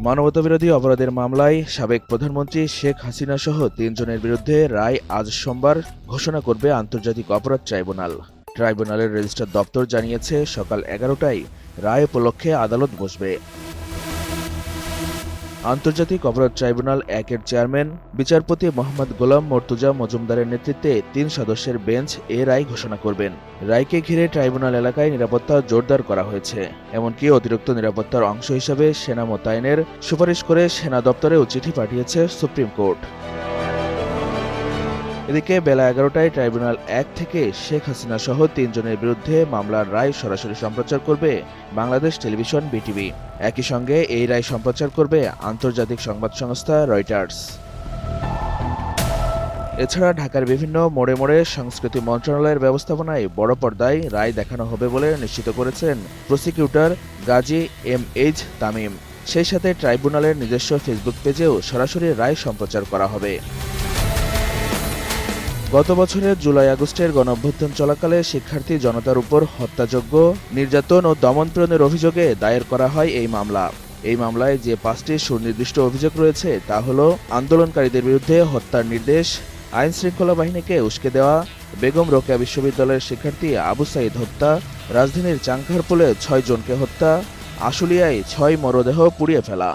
মানবতাবিরোধী অপরাধের মামলায় সাবেক প্রধানমন্ত্রী শেখ হাসিনা সহ ৩ জনের বিরুদ্ধে রায় আজ সোমবার ঘোষণা করবে আন্তর্জাতিক অপরাধ ট্রাইব্যুনাল। ট্রাইব্যুনালের রেজিস্ট্রার দপ্তর জানিয়েছে, সকাল 11টায় রায় উপলক্ষে আদালত বসবে। আন্তর্জাতিক অপরাধ ট্রাইব্যুনাল ১-এর চেয়ারম্যান বিচারপতি মোহাম্মদ গোলাম মর্তুজা মজুমদারের নেতৃত্বে ৩ সদস্যের বেঞ্চ এ রায় ঘোষণা করবেন। রায়কে ঘিরে ট্রাইব্যুনাল এলাকায় নিরাপত্তা জোরদার করা হয়েছে। এমনকি অতিরিক্ত নিরাপত্তার অংশ হিসেবে সেনা মোতায়েনের সুপারিশ করে সেনা দপ্তরেও চিঠি পাঠিয়েছে সুপ্রিম কোর্ট। এদিকে বেলা 11টায় ট্রাইব্যুনাল ১ থেকে শেখ হাসিনা সহ ৩ জনের বিরুদ্ধে মামলার রায় সরাসরি সম্প্রচার করবে বাংলাদেশ টেলিভিশন বিটিভি। একই সঙ্গে এই রায় সম্প্রচার করবে আন্তর্জাতিক সংবাদ সংস্থা রয়টার্স। এছাড়া ঢাকার বিভিন্ন মোড়ে মোড়ে সংস্কৃতি মন্ত্রণালয়ের ব্যবস্থাপনায় বড় পর্দায় রায় দেখানো হবে বলে নিশ্চিত করেছেন প্রসিকিউটর গাজী এম.এইচ. তামিম। সেই সাথে ট্রাইব্যুনালের নিজস্ব ফেসবুক পেজেও সরাসরি রায় সম্প্রচার করা হবে। গত বছরের জুলাই-আগস্টের গণঅভ্যুত্থান চলাকালে শিক্ষার্থী জনতার উপর হত্যাযজ্ঞ, নির্যাতন ও দমন-পীড়নের অভিযোগে দায়ের করা হয় এই মামলা। এই মামলায় যে ৫টি সুনির্দিষ্ট অভিযোগ রয়েছে তা হল আন্দোলনকারীদের বিরুদ্ধে হত্যার নির্দেশ, আইনশৃঙ্খলা বাহিনীকে উস্কে দেওয়া, বেগম রোকেয়া বিশ্ববিদ্যালয়ের শিক্ষার্থী আবু সাঈদ হত্যা, রাজধানীর চাংখারপুলে ৬ জনকে হত্যা, আশুলিয়ায় ৬ মরদেহ পুড়িয়ে ফেলা।